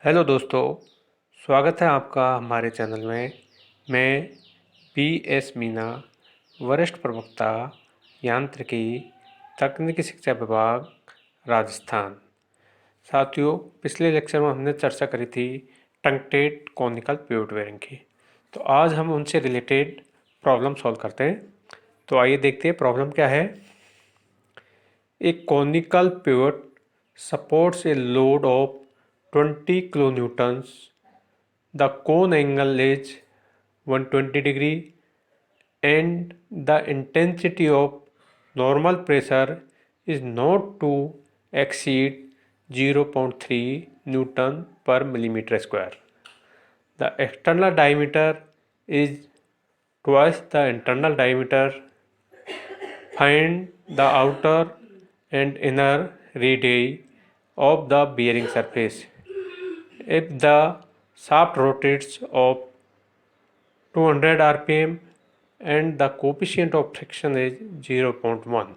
Hello दोस्तों, स्वागत है आपका हमारे चैनल में। मैं पी एस मीना, वरिष्ठ प्रवक्ता यांत्रिकी तकनीकी शिक्षा विभाग राजस्थान। साथियों, पिछले लेक्चर में हमने चर्चा करी थी ट्रंकेटेड कॉनिकल पिवट बेयरिंग की। तो आज हम उनसे रिलेटेड प्रॉब्लम सॉल्व करते हैं। तो आइए देखते हैं प्रॉब्लम क्या है। A conical pivot supports a load of 20 kilonewtons. The cone angle is 120 degree and the intensity of normal pressure is not to exceed 0.3 Newton per millimeter square. The external diameter is twice the internal diameter. Find the outer and inner radii of the bearing surface. If the shaft rotates of 200 rpm and the coefficient of friction is 0.1,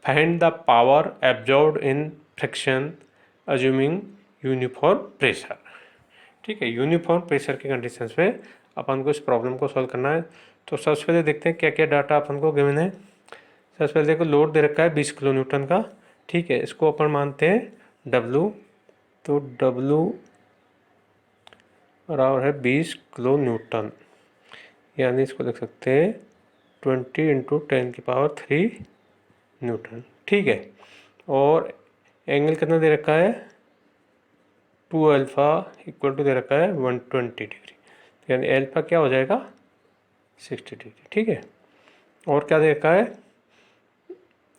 find the power absorbed in friction assuming uniform pressure. ठीक है, uniform pressure की conditions पे अपन को इस problem को solve करना है। तो सबसे पहले देखते हैं क्या क्या डाटा अपन को गिवन है। सबसे पहले देखो, लोड दे रखा है 20 किलो न्यूटन का। ठीक है, इसको अपन मानते हैं W। तो W बराबर है 20 किलो न्यूटन, यानी इसको लिख सकते हैं 20 इंटू 10⁻³ न्यूटन। ठीक है, और एंगल कितना दे रखा है, 2 अल्फ़ा इक्वल टू दे रखा है 120 डिग्री, यानी अल्फ़ा क्या हो जाएगा 60 डिग्री। ठीक है, और क्या दे रखा है,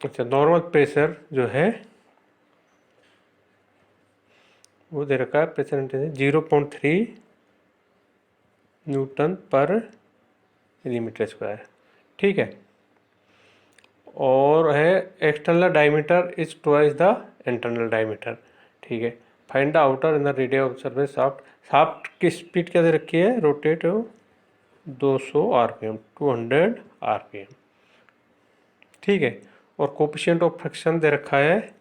अच्छा नॉर्मल प्रेशर जो है वो दे रखा है, प्रेशर इंटेंसिटी 0.3 न्यूटन पर मिलीमीटर स्क्वायर। ठीक है, और है external diameter is twice the internal diameter. ठीक है, find the outer in the radius of surface shaft. Shaft की स्पीड क्या दे रखी है, रोटेट 200 आरपीएम, 200 आरपीएम। ठीक है, और कोफिशिएंट ऑफ फ्रिक्शन दे रखा है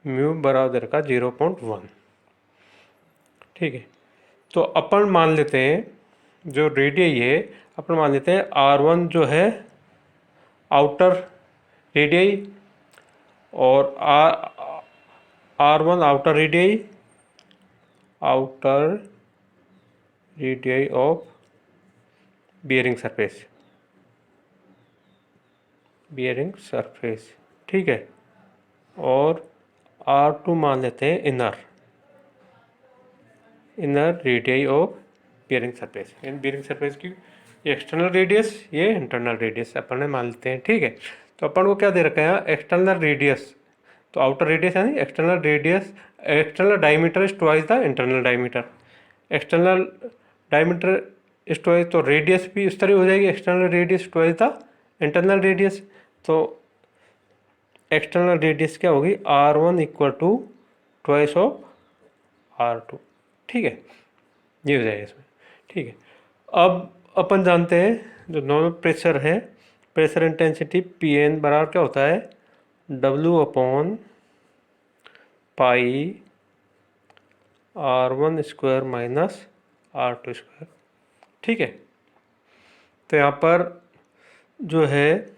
म्यू बराबर दे रखा है 0.1। ठीक है, तो अपन मान लेते हैं जो रेडियस है, अपन मान लेते हैं R1 जो है आउटर रेडियस, और R1 outer radius of bearing surface. ठीक है, और R2 मान लेते हैं inner radius of bearing surface. In bearing surface की ये एक्सटर्नल रेडियस, ये इंटरनल रेडियस अपन ने मान लेते हैं। ठीक है, तो अपन को क्या दे रखा है, एक्सटर्नल रेडियस, तो आउटर रेडियस यानी external radius, external diameter is twice the internal diameter. External diameter is twice, तो रेडियस भी इस तरह हो जाएगी, external radius twice the internal radius. तो एक्सटर्नल रेडियस क्या होगी, R1 equal to twice of R2। ठीक है, ये हो जाएगा इसमें। ठीक है, अब अपन जानते हैं जो नॉर्मल प्रेशर है, प्रेशर इंटेंसिटी Pn बराबर क्या होता है, W/π R1² माइनस R2²। ठीक है, तो यहाँ पर जो है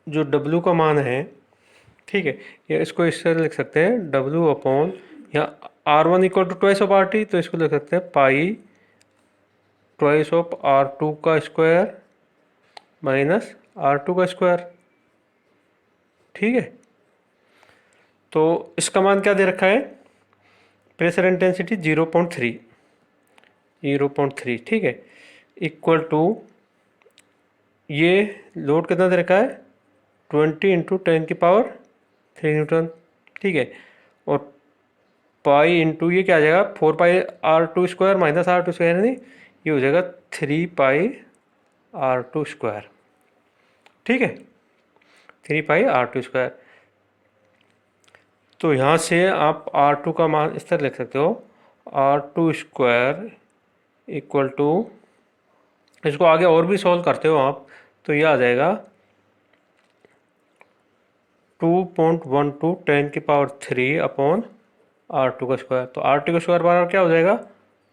जो W का मान है, ठीक है, या इसको इस तरह लिख सकते हैं W/ यहाँ R1 equal to twice of RT, तो इसको लिख सकते हैं पाई twice of R2² minus R2²। ठीक है, तो इसका मान क्या दे रखा है, प्रेशर इंटेंसिटी 0.3। ठीक है, इक्वल टू ये लोड कितना दे रखा है, 20 इंटू 10⁻³ न्यूटन। ठीक है, और पाई इंटू ये क्या आ जाएगा, 4πR2² माइनस R2², यानी ये हो जाएगा 3πR2²। ठीक है, 3πR2²। तो यहाँ से आप R2 का मान इस तरह लिख सकते हो, R2² इक्वल टू, इसको आगे और भी सॉल्व करते हो आप तो ये आ जाएगा 2.12 10⁻³ अपॉन R2 का स्क्वायर। तो R2 का स्क्वायर बराबर क्या हो जाएगा,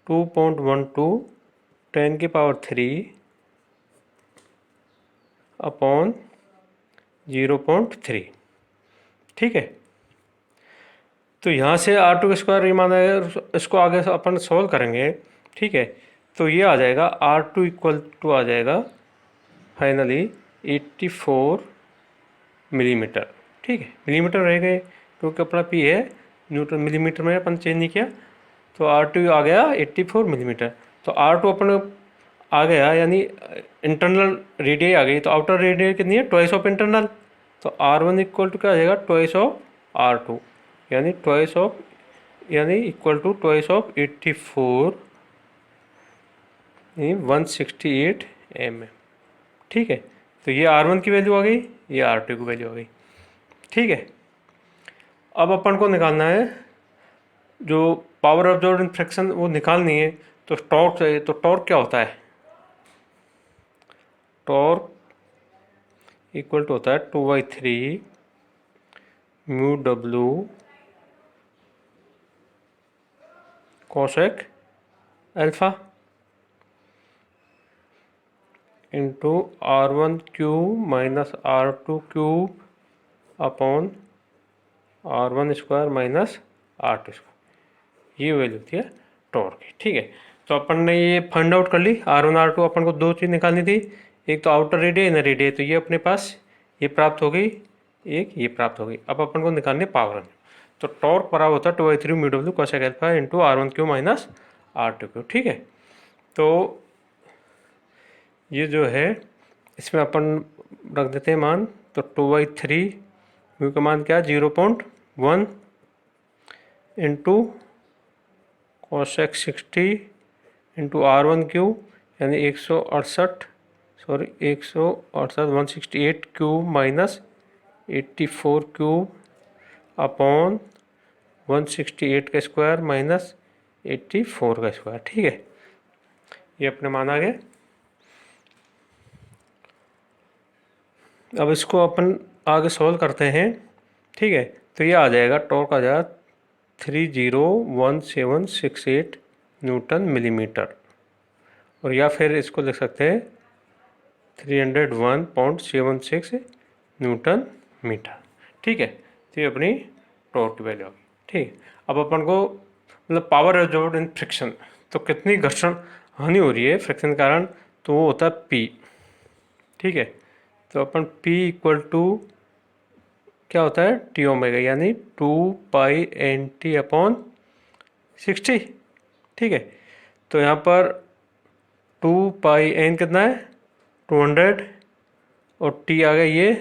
2.12 10⁻³ अपॉन 0.3। ठीक है, तो यहाँ से R2 का स्क्वायर ये माना है, इसको आगे से अपन सोल्व करेंगे। ठीक है, तो ये आ जाएगा R2 इक्वल टू आ जाएगा फाइनली 84 मिलीमीटर। ठीक है, मिलीमीटर रह गए क्योंकि अपना P है, न्यूटन मिलीमीटर में अपन चेंज नहीं किया। तो R2 आ गया 84 मिलीमीटर। तो R2 अपन आ गया, यानी इंटरनल रेडियस आ गई। तो आउटर रेडियस कितनी है, ट्वाइस ऑफ इंटरनल। तो R1 इक्वल टू क्या आ जाएगा, ट्वाइस ऑफ R2, यानी ट्वाइस ऑफ, यानी इक्वल टू ट्वाइस ऑफ 84 यानी 168 mm। ठीक है, तो ये R1 की वैल्यू आ गई, ये R2 की वैल्यू आ गई। ठीक है, अब अपन को निकालना है जो पावर ऑब्जर्व्ड इन फ्रिक्शन, वो निकालनी है। तो टॉर्क चाहिए। तो टॉर्क क्या होता है, टॉर्क इक्वल टू होता है 2/3 mu W cosec alpha into R1 cube minus R2 cube upon R1 square minus R2 square. ये वैल्यू होती है टॉर्क की। ठीक है, तो अपन ने ये फाइंड आउट कर ली। R1 R2 अपन को दो चीज़ निकालनी थी, एक तो आउटर रेडियस, इनर रेडियस। तो ये अपने पास ये प्राप्त हो गई, एक ये प्राप्त हो गई। अब अपन को निकालनी पावर। तो टॉर्क बराबर होता है 2/3 mu W cosec alpha into R1 cube minus R2 cube. ठीक है, तो ये जो है इसमें अपन रख देते हैं मान। तो 2/3 म्यू का मान क्या है, 0.1 into cosec 60 into R1 cube, यानी 168 168 क्यूब माइनस 84 क्यूब अपॉन 168 का स्क्वायर माइनस 84 का स्क्वायर। ठीक है, ये अपने मान आ गए। अब इसको अपन आगे सॉल्व करते हैं। ठीक है, तो ये आ जाएगा, टॉर्क आ जाएगा 301768 न्यूटन मिलीमीटर, और या फिर इसको लिख सकते हैं 301.76 न्यूटन मीटर। ठीक है, तो ये अपनी टॉर्क की वैल्यू होगी। ठीक है, अब अपन को मतलब पावर एब्जॉर्ब्ड इन फ्रिक्शन, तो कितनी घर्षण हानि हो रही है फ्रिक्शन के कारण, तो वो होता है P। ठीक है, तो अपन P इक्वल टू क्या होता है, T ओमेगा, यानी 2π/NT अपॉन 60। ठीक है, तो यहाँ पर 2πN कितना है, 200, और T आ गया ये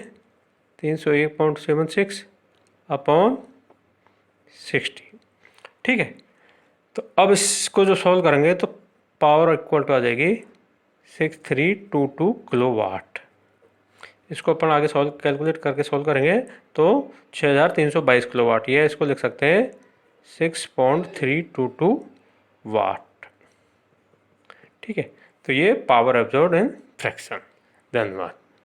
301.76 अपॉन 60। ठीक है, तो अब इसको जो सॉल्व करेंगे तो पावर इक्वल टू आ जाएगी 6322 किलोवाट। इसको अपन आगे सॉल्व कैलकुलेट करके सॉल्व करेंगे तो 6322 किलोवाट, ये इसको लिख सकते हैं 6.322 वाट। ठीक है, तो ये पावर एब्जॉर्ब्ड इन फ्रैक्शन। धन्यवाद।